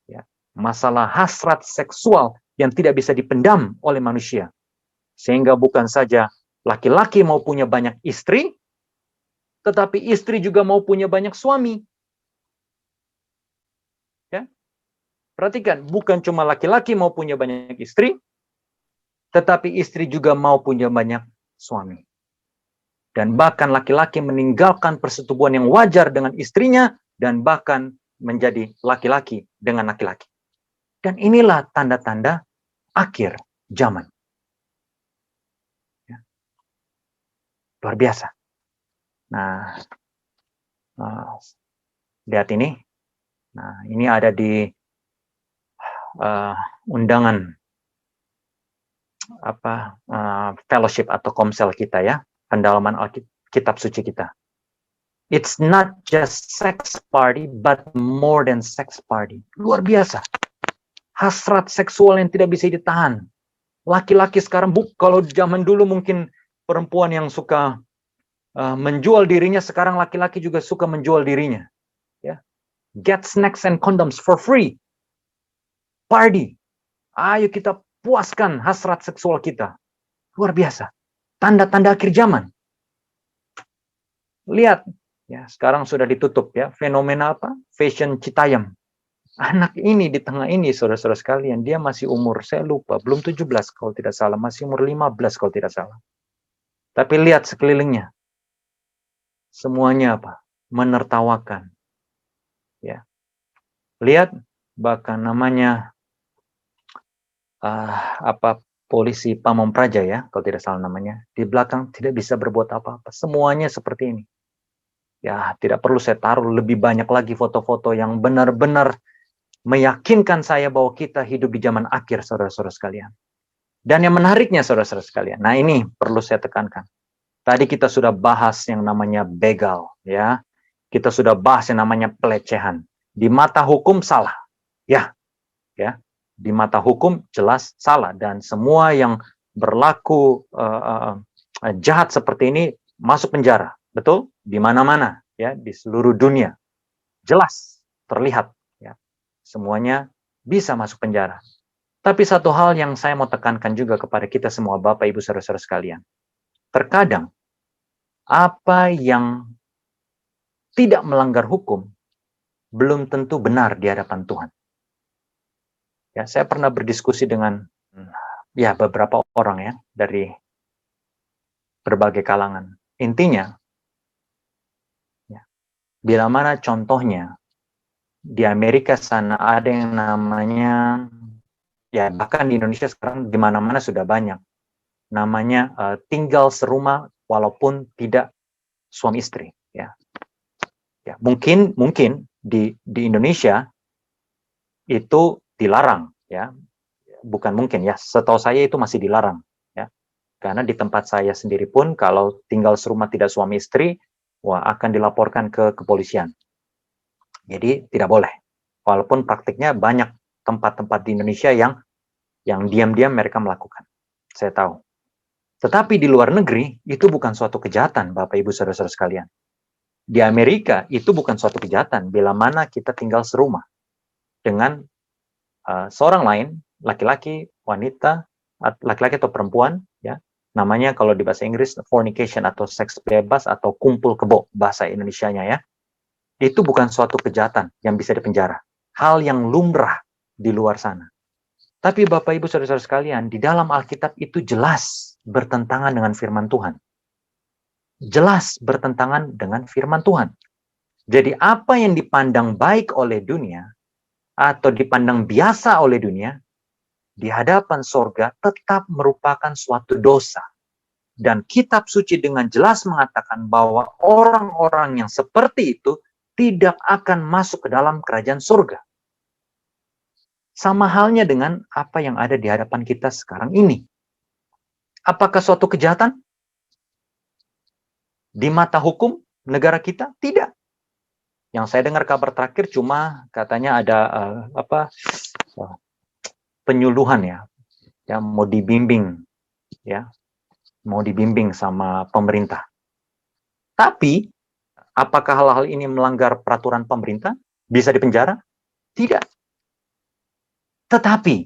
Ya. Masalah hasrat seksual yang tidak bisa dipendam oleh manusia. Sehingga bukan saja laki-laki mau punya banyak istri, tetapi istri juga mau punya banyak suami. Ya. Perhatikan, bukan cuma laki-laki mau punya banyak istri, tetapi istri juga mau punya banyak suami. Dan bahkan laki-laki meninggalkan persetubuhan yang wajar dengan istrinya, dan bahkan menjadi laki-laki dengan laki-laki. Dan inilah tanda-tanda akhir zaman. Ya. Luar biasa. Nah, lihat ini. Nah, ini ada di undangan fellowship atau komsel kita ya, pendalaman kitab suci kita. It's not just sex party, but more than sex party. Luar biasa. Hasrat seksual yang tidak bisa ditahan. Laki-laki sekarang, kalau zaman dulu mungkin perempuan yang suka menjual dirinya, sekarang laki-laki juga suka menjual dirinya. Ya. Get snacks and condoms for free. Party. Ayo kita puaskan hasrat seksual kita. Luar biasa. Tanda-tanda akhir zaman. Lihat, ya sekarang sudah ditutup ya. Fenomena apa? Fashion Citayam. Anak ini di tengah ini, saudara-saudara sekalian, dia masih umur, saya lupa, belum 17 kalau tidak salah, masih umur 15 kalau tidak salah. Tapi lihat sekelilingnya. Semuanya apa? Menertawakan. Ya. Lihat, bahkan namanya polisi Pamong Praja ya, kalau tidak salah namanya, di belakang tidak bisa berbuat apa-apa. Semuanya seperti ini. Ya, tidak perlu saya taruh lebih banyak lagi foto-foto yang benar-benar meyakinkan saya bahwa kita hidup di zaman akhir, saudara-saudara sekalian. Dan yang menariknya, saudara-saudara sekalian, nah ini perlu saya tekankan. Tadi kita sudah bahas yang namanya begal, ya. Kita sudah bahas yang namanya pelecehan. Di mata hukum salah, ya. Di mata hukum jelas salah, dan semua yang berlaku jahat seperti ini masuk penjara, betul? Di mana-mana, ya, di seluruh dunia, jelas terlihat, ya, semuanya bisa masuk penjara. Tapi satu hal yang saya mau tekankan juga kepada kita semua, Bapak, Ibu, saudara-saudara sekalian, terkadang apa yang tidak melanggar hukum belum tentu benar di hadapan Tuhan. Ya, saya pernah berdiskusi dengan ya beberapa orang ya dari berbagai kalangan. Intinya, ya, bila mana contohnya di Amerika sana ada yang namanya, ya bahkan di Indonesia sekarang di mana-mana sudah banyak, namanya tinggal serumah walaupun tidak suami istri. Ya, ya mungkin di Indonesia itu dilarang, ya. Bukan mungkin ya, setahu saya itu masih dilarang, ya. Karena di tempat saya sendiri pun kalau tinggal serumah tidak suami istri, wah akan dilaporkan ke kepolisian. Jadi tidak boleh. Walaupun praktiknya banyak tempat-tempat di Indonesia yang diam-diam mereka melakukan. Saya tahu. Tetapi di luar negeri itu bukan suatu kejahatan, Bapak Ibu saudara-saudara sekalian. Di Amerika itu bukan suatu kejahatan bila mana kita tinggal serumah dengan seorang lain, laki-laki, wanita, laki-laki atau perempuan, ya. Namanya kalau di bahasa Inggris fornication atau seks bebas atau kumpul kebo bahasa Indonesianya ya. Itu bukan suatu kejahatan yang bisa dipenjara. Hal yang lumrah di luar sana. Tapi Bapak Ibu saudara-saudara sekalian, di dalam Alkitab itu jelas bertentangan dengan firman Tuhan. Jelas bertentangan dengan firman Tuhan. Jadi apa yang dipandang baik oleh dunia atau dipandang biasa oleh dunia, di hadapan sorga tetap merupakan suatu dosa. Dan kitab suci dengan jelas mengatakan bahwa orang-orang yang seperti itu tidak akan masuk ke dalam kerajaan surga. Sama halnya dengan apa yang ada di hadapan kita sekarang ini. Apakah suatu kejahatan? Di mata hukum negara kita? Tidak. Yang saya dengar kabar terakhir cuma katanya ada penyuluhan ya mau dibimbing sama pemerintah. Tapi apakah hal-hal ini melanggar peraturan pemerintah? Bisa dipenjara? Tidak. Tetapi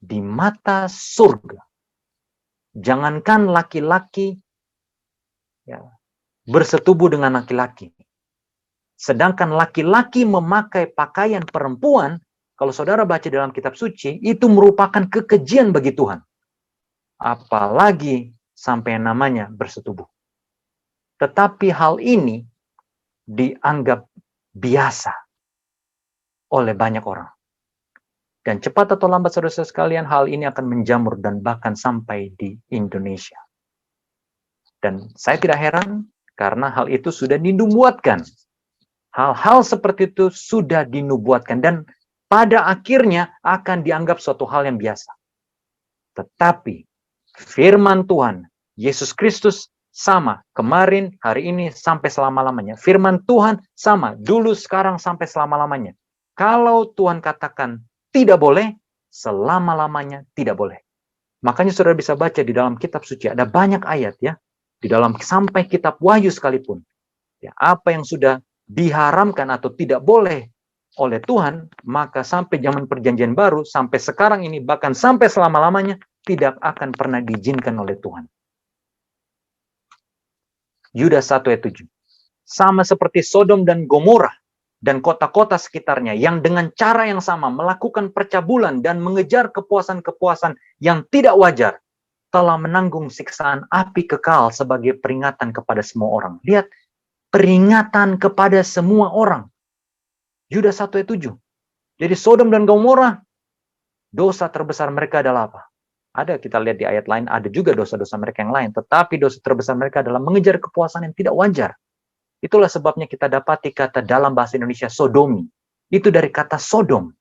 di mata surga, jangankan laki-laki bersetubuh dengan laki-laki. Sedangkan laki-laki memakai pakaian perempuan, kalau saudara baca dalam kitab suci, itu merupakan kekejian bagi Tuhan. Apalagi sampai namanya bersetubuh. Tetapi hal ini dianggap biasa oleh banyak orang. Dan cepat atau lambat saudara-saudara sekalian, hal ini akan menjamur dan bahkan sampai di Indonesia. Dan saya tidak heran karena hal itu sudah dinubuatkan. Hal-hal seperti itu sudah dinubuatkan dan pada akhirnya akan dianggap suatu hal yang biasa. Tetapi firman Tuhan, Yesus Kristus sama, kemarin, hari ini, sampai selama-lamanya. Firman Tuhan sama, dulu, sekarang, sampai selama-lamanya. Kalau Tuhan katakan tidak boleh, selama-lamanya tidak boleh. Makanya saudara bisa baca di dalam kitab suci, ada banyak ayat ya, di dalam sampai kitab Wahyu sekalipun. Ya, apa yang sudah diharamkan atau tidak boleh oleh Tuhan, maka sampai zaman perjanjian baru, sampai sekarang ini, bahkan sampai selama-lamanya, tidak akan pernah diizinkan oleh Tuhan. Yudas 1 ayat 7. Sama seperti Sodom dan Gomora dan kota-kota sekitarnya yang dengan cara yang sama melakukan percabulan dan mengejar kepuasan-kepuasan yang tidak wajar, telah menanggung siksaan api kekal sebagai peringatan kepada semua orang. Lihat, peringatan kepada semua orang. Yudas 1 ayat 7. Jadi Sodom dan Gomora, dosa terbesar mereka adalah apa? Ada, kita lihat di ayat lain, ada juga dosa-dosa mereka yang lain. Tetapi dosa terbesar mereka adalah mengejar kepuasan yang tidak wajar. Itulah sebabnya kita dapati kata dalam bahasa Indonesia sodomi. Itu dari kata Sodom.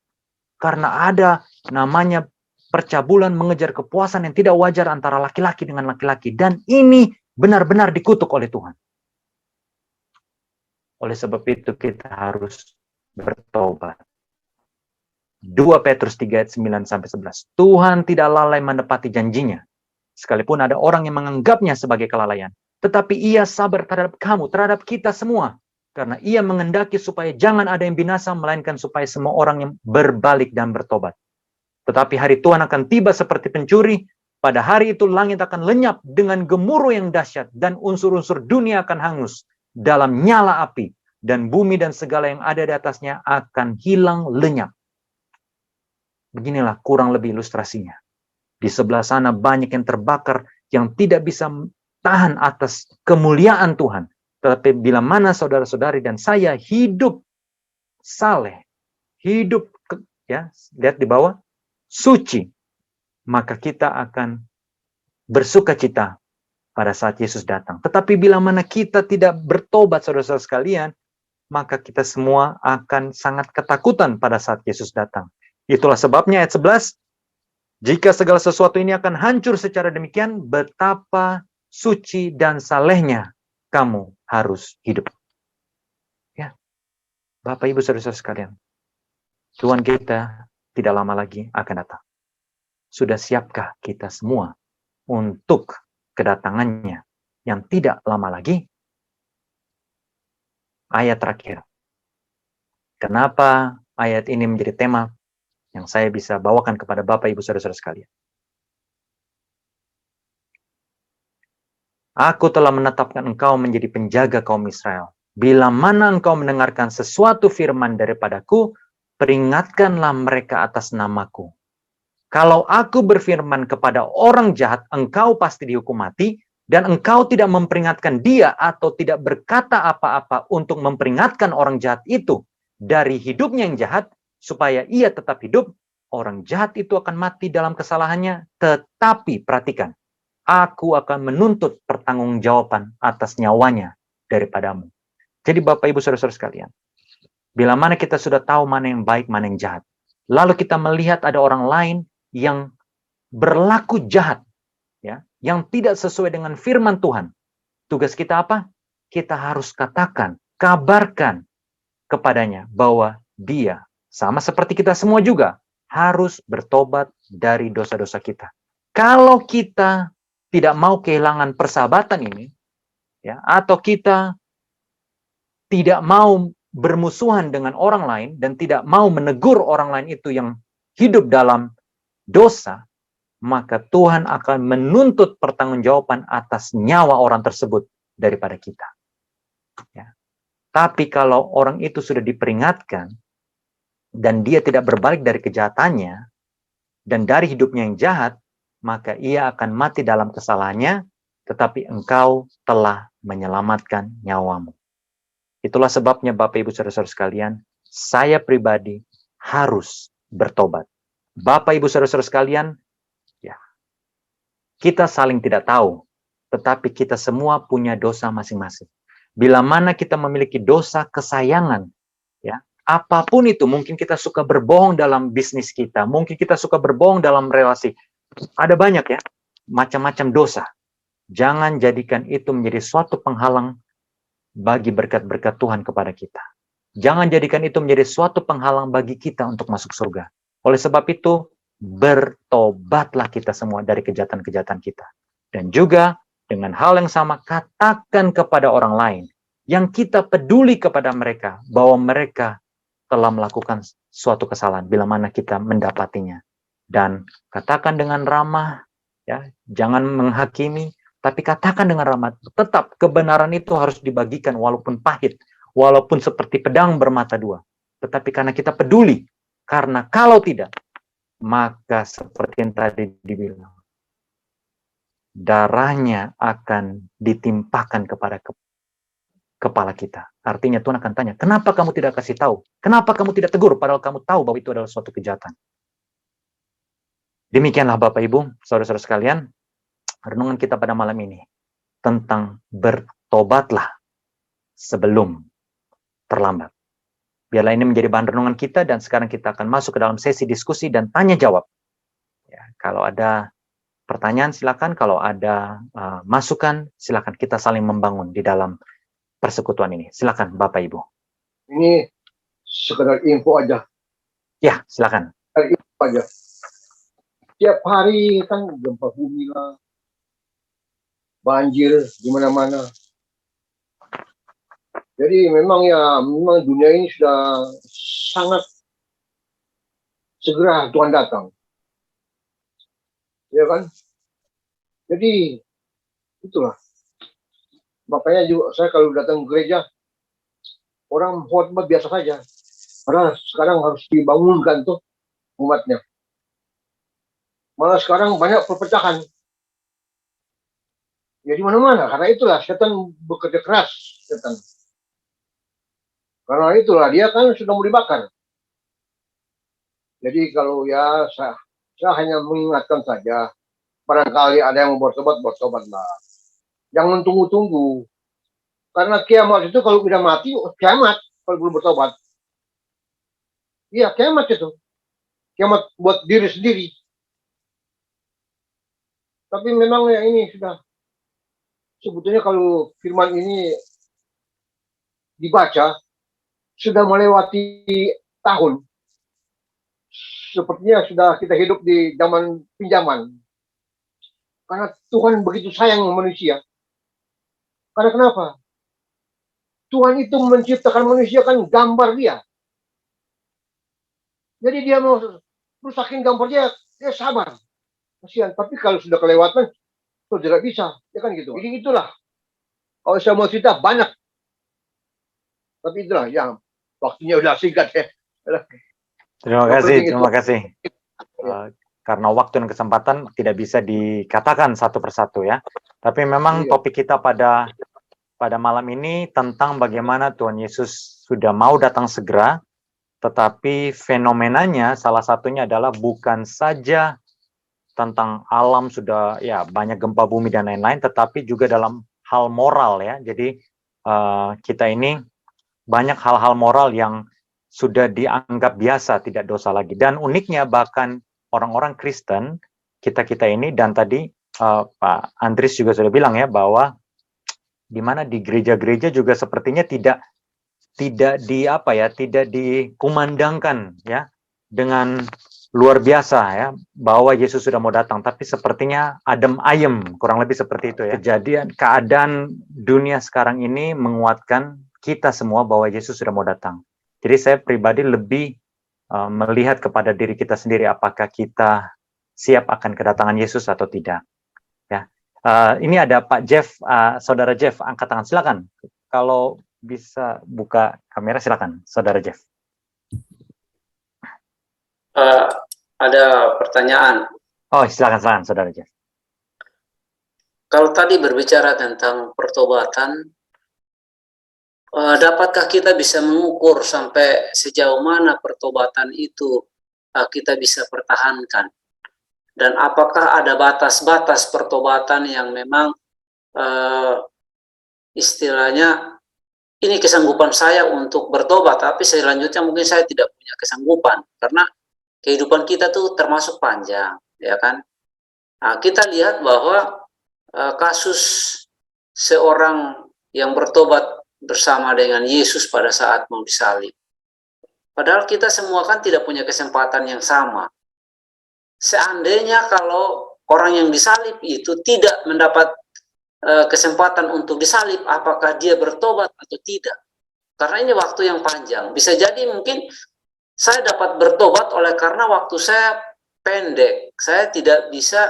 Karena ada namanya percabulan mengejar kepuasan yang tidak wajar antara laki-laki dengan laki-laki. Dan ini benar-benar dikutuk oleh Tuhan. Oleh sebab itu kita harus bertobat. 2 Petrus 3 ayat 9-11. Tuhan tidak lalai menepati janjinya. Sekalipun ada orang yang menganggapnya sebagai kelalaian. Tetapi ia sabar terhadap kamu, terhadap kita semua. Karena ia mengendaki supaya jangan ada yang binasa, melainkan supaya semua orang yang berbalik dan bertobat. Tetapi hari Tuhan akan tiba seperti pencuri. Pada hari itu langit akan lenyap dengan gemuruh yang dahsyat. Dan unsur-unsur dunia akan hangus dalam nyala api. Dan bumi dan segala yang ada di atasnya akan hilang lenyap. Beginilah kurang lebih ilustrasinya. Di sebelah sana banyak yang terbakar yang tidak bisa tahan atas kemuliaan Tuhan. Tetapi bila mana saudara-saudari dan saya hidup saleh, hidup lihat di bawah, suci, maka kita akan bersukacita pada saat Yesus datang. Tetapi bila mana kita tidak bertobat saudara-saudara sekalian, maka kita semua akan sangat ketakutan pada saat Yesus datang. Itulah sebabnya ayat 11, jika segala sesuatu ini akan hancur secara demikian, betapa suci dan salehnya kamu harus hidup. Ya, Bapak Ibu Saudara-saudara sekalian, Tuhan kita tidak lama lagi akan datang. Sudah siapkah kita semua untuk kedatangannya yang tidak lama lagi? Ayat terakhir. Kenapa ayat ini menjadi tema yang saya bisa bawakan kepada Bapak, Ibu, Saudara-saudara sekalian? Aku telah menetapkan engkau menjadi penjaga kaum Israel. Bila mana engkau mendengarkan sesuatu firman daripadaku, peringatkanlah mereka atas namaku. Kalau aku berfirman kepada orang jahat, engkau pasti dihukum mati, dan engkau tidak memperingatkan dia atau tidak berkata apa-apa untuk memperingatkan orang jahat itu dari hidupnya yang jahat, supaya ia tetap hidup, orang jahat itu akan mati dalam kesalahannya. Tetapi perhatikan, aku akan menuntut pertanggungjawaban atas nyawanya daripadamu. Jadi Bapak Ibu Saudara-saudara sekalian, bila mana kita sudah tahu mana yang baik, mana yang jahat, lalu kita melihat ada orang lain yang berlaku jahat, ya, yang tidak sesuai dengan firman Tuhan, tugas kita apa? Kita harus katakan, kabarkan kepadanya bahwa dia, sama seperti kita semua juga, harus bertobat dari dosa-dosa kita. Kalau kita tidak mau kehilangan persahabatan ini, ya, atau kita tidak mau bermusuhan dengan orang lain dan tidak mau menegur orang lain itu yang hidup dalam dosa, maka Tuhan akan menuntut pertanggungjawaban atas nyawa orang tersebut daripada kita. Ya. Tapi kalau orang itu sudah diperingatkan dan dia tidak berbalik dari kejahatannya dan dari hidupnya yang jahat, maka ia akan mati dalam kesalahannya, tetapi engkau telah menyelamatkan nyawamu. Itulah sebabnya Bapak Ibu Saudara-saudara sekalian, saya pribadi harus bertobat. Bapak Ibu Saudara-saudara sekalian, ya, kita saling tidak tahu, tetapi kita semua punya dosa masing-masing. Bila mana kita memiliki dosa kesayangan, ya, apapun itu, mungkin kita suka berbohong dalam bisnis kita, mungkin kita suka berbohong dalam relasi. Ada banyak ya, macam-macam dosa. Jangan jadikan itu menjadi suatu penghalang bagi berkat-berkat Tuhan kepada kita. Jangan jadikan itu menjadi suatu penghalang bagi kita untuk masuk surga. Oleh sebab itu, bertobatlah kita semua dari kejahatan-kejahatan kita. Dan juga dengan hal yang sama, katakan kepada orang lain yang kita peduli kepada mereka bahwa mereka telah melakukan suatu kesalahan bila mana kita mendapatinya. Dan katakan dengan ramah, ya, jangan menghakimi, tapi katakan dengan ramah. Tetap kebenaran itu harus dibagikan walaupun pahit, walaupun seperti pedang bermata dua. Tetapi karena kita peduli, karena kalau tidak, maka seperti yang tadi dibilang, darahnya akan ditimpakan kepada kepala kita. Artinya Tuhan akan tanya, kenapa kamu tidak kasih tahu? Kenapa kamu tidak tegur padahal kamu tahu bahwa itu adalah suatu kejahatan? Demikianlah Bapak Ibu, saudara-saudara sekalian, renungan kita pada malam ini tentang bertobatlah sebelum terlambat. Biarlah ini menjadi bahan renungan kita dan sekarang kita akan masuk ke dalam sesi diskusi dan tanya jawab. Ya, kalau ada pertanyaan silakan, kalau ada masukan silakan, kita saling membangun di dalam persekutuan ini. Silakan Bapak Ibu. Ini sekedar info aja. Ya, silakan. Info aja. Tiap hari kan gempa bumi lah, banjir di mana-mana. Jadi memang dunia ini sudah sangat segera Tuhan datang. Ya kan? Jadi itulah. Makanya juga saya kalau datang ke gereja, orang khotbah biasa saja. Karena sekarang harus dibangunkan tuh umatnya. Malah sekarang banyak perpecahan. Ya di mana-mana. Karena itulah setan bekerja keras. Setan. Karena itulah dia kan sudah mau dibakar. Jadi kalau ya saya hanya mengingatkan saja. Barangkali ada yang mau bertobatlah. Jangan tunggu-tunggu. Karena kiamat itu kalau udah mati, kiamat kalau belum bertobat. Iya, kiamat itu. Kiamat buat diri sendiri. Tapi memang ya ini sudah. Sebetulnya kalau firman ini dibaca, sudah melewati tahun. Sepertinya sudah kita hidup di zaman pinjaman. Karena Tuhan begitu sayang manusia. Karena kenapa? Tuhan itu menciptakan manusia kan gambar dia. Jadi dia mau rusakin gambar dia sabar. Kasihan. Tapi kalau sudah kelewatan, itu tidak bisa. Ya kan gitu. Jadi itulah. Kalau saya mau cerita banyak. Tapi itulah yang waktunya udah singkat ya. Terima kasih. Karena waktu dan kesempatan tidak bisa dikatakan satu persatu ya. Tapi memang topik kita pada malam ini tentang bagaimana Tuhan Yesus sudah mau datang segera, tetapi fenomenanya salah satunya adalah bukan saja tentang alam sudah ya banyak gempa bumi dan lain-lain, tetapi juga dalam hal moral ya. Jadi kita ini banyak hal-hal moral yang sudah dianggap biasa, tidak dosa lagi. Dan uniknya bahkan orang-orang Kristen, kita-kita ini, dan tadi Pak Andris juga sudah bilang ya, bahwa di mana di gereja-gereja juga sepertinya tidak dikumandangkan ya dengan luar biasa ya bahwa Yesus sudah mau datang, tapi sepertinya adem ayem, kurang lebih seperti itu ya. Keadaan dunia sekarang ini menguatkan kita semua bahwa Yesus sudah mau datang. Jadi saya pribadi lebih melihat kepada diri kita sendiri, apakah kita siap akan kedatangan Yesus atau tidak. Ya, ini ada Pak Jeff, Saudara Jeff, angkat tangan, silakan. Kalau bisa buka kamera, silakan, Saudara Jeff. Ada pertanyaan. Oh, silakan, Saudara Jeff. Kalau tadi berbicara tentang pertobatan, dapatkah kita bisa mengukur sampai sejauh mana pertobatan itu kita bisa pertahankan? Dan apakah ada batas-batas pertobatan yang memang istilahnya ini kesanggupan saya untuk bertobat, tapi selanjutnya mungkin saya tidak punya kesanggupan karena kehidupan kita tuh termasuk panjang, ya kan? Nah, kita lihat bahwa kasus seorang yang bertobat bersama dengan Yesus pada saat mau disalib. Padahal kita semua kan tidak punya kesempatan yang sama. Seandainya kalau orang yang disalib itu tidak mendapat kesempatan untuk disalib, apakah dia bertobat atau tidak? Karena ini waktu yang panjang. Bisa jadi mungkin saya dapat bertobat oleh karena waktu saya pendek. Saya tidak bisa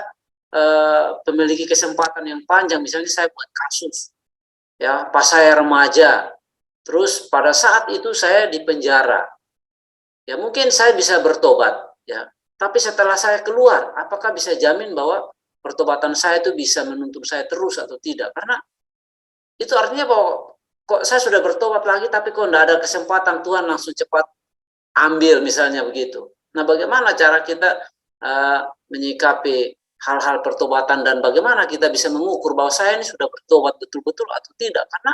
memiliki kesempatan yang panjang. Misalnya saya buat kasus, ya pas saya remaja, terus pada saat itu saya di penjara. Ya mungkin saya bisa bertobat, ya. Tapi setelah saya keluar, apakah bisa jamin bahwa pertobatan saya itu bisa menuntun saya terus atau tidak? Karena itu artinya bahwa kok saya sudah bertobat lagi, tapi kok tidak ada kesempatan, Tuhan langsung cepat ambil misalnya begitu. Nah, bagaimana cara kita menyikapi hal-hal pertobatan dan bagaimana kita bisa mengukur bahwa saya ini sudah bertobat betul-betul atau tidak? Karena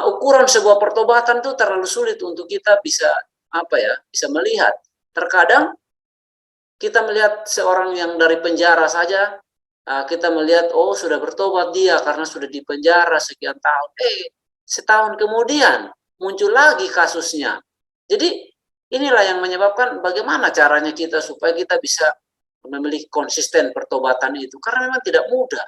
ukuran sebuah pertobatan itu terlalu sulit untuk kita bisa bisa melihat. Terkadang kita melihat seorang yang dari penjara saja, kita melihat oh sudah bertobat dia karena sudah di penjara sekian tahun. Setahun kemudian muncul lagi kasusnya. Jadi inilah yang menyebabkan bagaimana caranya kita supaya kita bisa memiliki konsisten pertobatan itu. Karena memang tidak mudah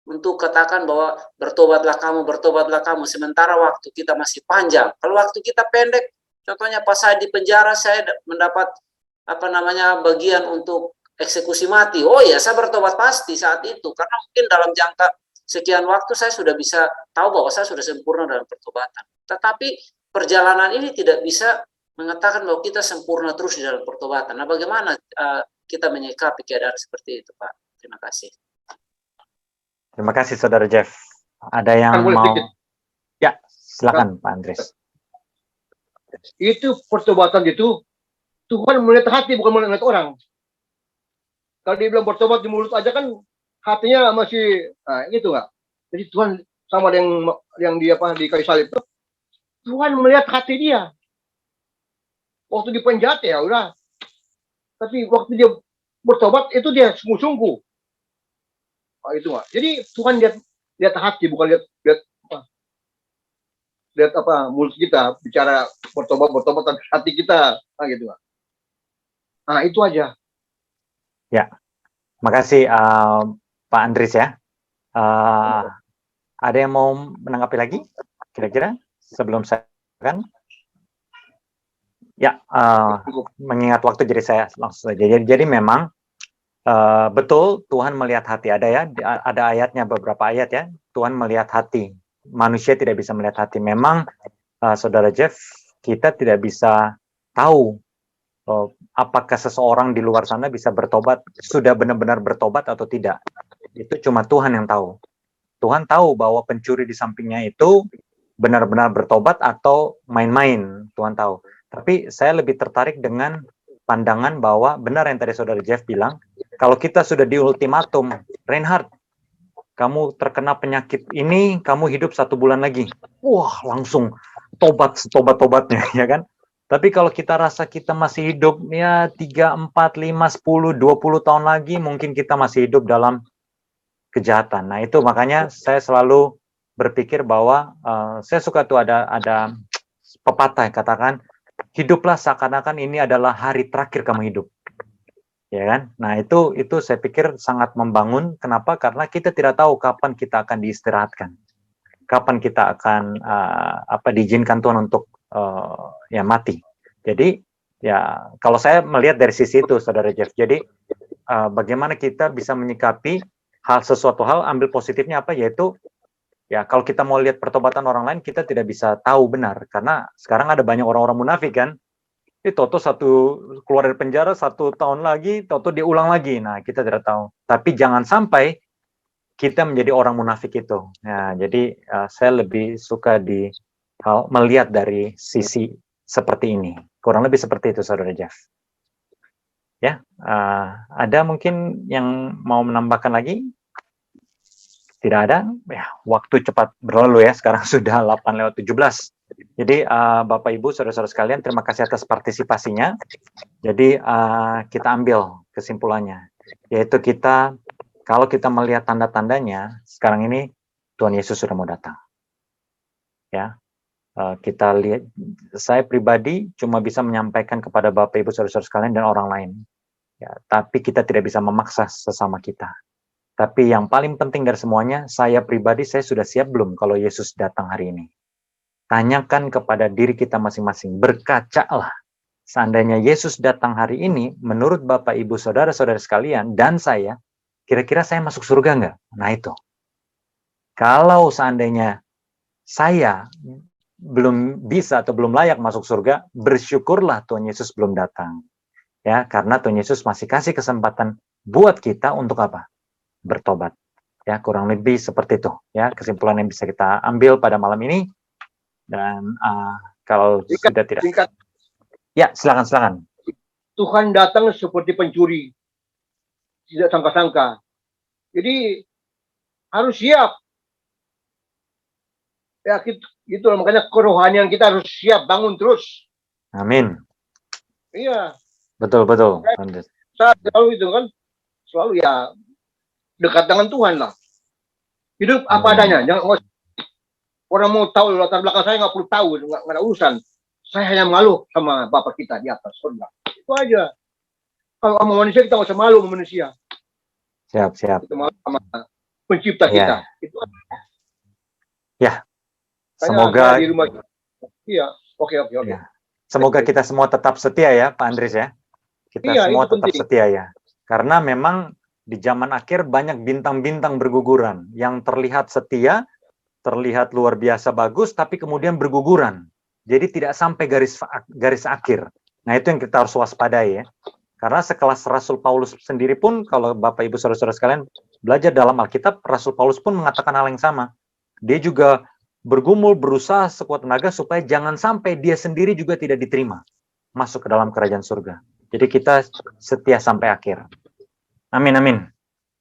untuk katakan bahwa bertobatlah kamu, sementara waktu kita masih panjang. Kalau waktu kita pendek, contohnya pas saya di penjara, saya mendapat bagian untuk eksekusi mati. Oh ya, saya bertobat pasti saat itu. Karena mungkin dalam jangka sekian waktu saya sudah bisa tahu bahwa saya sudah sempurna dalam pertobatan. Tetapi perjalanan ini tidak bisa mengatakan bahwa kita sempurna terus di dalam pertobatan. Nah, bagaimana kita menyikapi keadaan seperti itu, Pak? Terima kasih. Terima kasih, Saudara Jeff. Ada yang mau? Ya, silakan, Pak Andres. Itu pertobatan itu Tuhan melihat hati, bukan melihat orang. Kalau dia bilang bertobat di mulut aja kan hatinya masih gitu nggak. Jadi Tuhan sama yang dia di kayu salib itu, Tuhan melihat hati dia. Waktu di penjara ya udah. Tapi waktu dia bertobat itu dia sungguh-sungguh. Itu nggak. Jadi Tuhan lihat hati, bukan lihat mulut kita bicara bertobat tapi hati kita gitu nggak. Nah itu aja. Ya, makasih Pak Andris ya. Ada yang mau menanggapi lagi kira-kira sebelum saya kan? Ya, mengingat waktu jadi saya langsung saja. Jadi memang betul Tuhan melihat hati. Ada ayatnya, beberapa ayat ya. Tuhan melihat hati. Manusia tidak bisa melihat hati. Memang Saudara Jeff, kita tidak bisa tahu apakah seseorang di luar sana bisa bertobat, sudah benar-benar bertobat atau tidak. Itu cuma Tuhan yang tahu. Tuhan tahu bahwa pencuri di sampingnya itu benar-benar bertobat atau main-main. Tuhan tahu. Tapi saya lebih tertarik dengan pandangan bahwa benar yang tadi Saudara Jeff bilang, kalau kita sudah di ultimatum, Reinhard, kamu terkena penyakit ini, kamu hidup 1 bulan lagi. Wah, langsung tobat setobat-tobatnya, ya kan? Tapi kalau kita rasa kita masih hidup, ya 3, 4, 5, 10, 20 tahun lagi, mungkin kita masih hidup dalam kejahatan. Nah, itu makanya saya selalu berpikir bahwa saya suka tuh ada pepatah yang katakan, hiduplah seakan-akan ini adalah hari terakhir kamu hidup. Ya kan? Nah, itu saya pikir sangat membangun. Kenapa? Karena kita tidak tahu kapan kita akan diistirahatkan. Kapan kita akan diizinkan Tuhan untuk ya mati. Jadi ya kalau saya melihat dari sisi itu, Saudara Jeff. Jadi bagaimana kita bisa menyikapi sesuatu hal, ambil positifnya apa, yaitu ya kalau kita mau lihat pertobatan orang lain, kita tidak bisa tahu benar. Karena sekarang ada banyak orang-orang munafik kan. Toto keluar dari penjara 1 tahun lagi, Toto dia ulang lagi. Nah, kita tidak tahu. Tapi jangan sampai kita menjadi orang munafik itu. Nah, jadi saya lebih suka melihat dari sisi seperti ini. Kurang lebih seperti itu, Saudara Jeff. Ya, ada mungkin yang mau menambahkan lagi? Tidak ada? Ya, waktu cepat berlalu ya. Sekarang sudah 8:17. Jadi Bapak Ibu, saudara-saudara sekalian, terima kasih atas partisipasinya. Jadi kita ambil kesimpulannya, yaitu kalau kita melihat tanda-tandanya, sekarang ini Tuhan Yesus sudah mau datang. Ya, kita lihat. Saya pribadi cuma bisa menyampaikan kepada Bapak Ibu, saudara-saudara sekalian dan orang lain. Ya, tapi kita tidak bisa memaksa sesama kita. Tapi yang paling penting dari semuanya, saya pribadi, saya sudah siap belum kalau Yesus datang hari ini? Tanyakan kepada diri kita masing-masing, berkacalah. Seandainya Yesus datang hari ini, menurut Bapak, Ibu, Saudara-saudara sekalian, dan saya, kira-kira saya masuk surga nggak? Nah itu. Kalau seandainya saya belum bisa atau belum layak masuk surga, bersyukurlah Tuhan Yesus belum datang. Ya, karena Tuhan Yesus masih kasih kesempatan buat kita untuk apa? Bertobat. Ya, kurang lebih seperti itu. Ya, kesimpulan yang bisa kita ambil pada malam ini. Dan kalau sudah tidak, singkat. Ya silakan. Tuhan datang seperti pencuri, tidak sangka-sangka. Jadi harus siap. Ya gitu, makanya kerohanian kita harus siap, bangun terus. Amin. Iya. Betul. Saya selalu itu kan, selalu ya dekat dengan Tuhan lah. Hidup apa adanya, jangan orang mau tahu latar belakang saya, nggak perlu tahu, nggak ada urusan. Saya hanya mengaluh sama Bapa kita di atas surga. Itu aja. Kalau sama manusia kita nggak usah malu sama manusia. Siap. Kita malu sama pencipta kita. Itu aja. Ya. Semoga di rumah. Iya. Oke. Ya. Semoga kita semua tetap setia ya, Pak Andris ya. Kita semua tetap setia ya. Karena memang di zaman akhir banyak bintang-bintang berguguran yang terlihat setia, terlihat luar biasa bagus, tapi kemudian berguguran. Jadi tidak sampai garis akhir. Nah, itu yang kita harus waspadai ya. Karena sekelas Rasul Paulus sendiri pun, kalau Bapak Ibu Saudara-saudara sekalian belajar dalam Alkitab, Rasul Paulus pun mengatakan hal yang sama. Dia juga bergumul, berusaha sekuat tenaga supaya jangan sampai dia sendiri juga tidak diterima masuk ke dalam kerajaan surga. Jadi kita setia sampai akhir. Amin.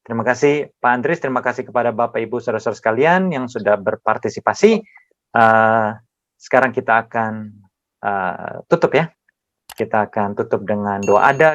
Terima kasih Pak Andris, terima kasih kepada Bapak Ibu Saudara-saudara sekalian yang sudah berpartisipasi. Sekarang kita akan tutup ya. Kita akan tutup dengan doa. Ada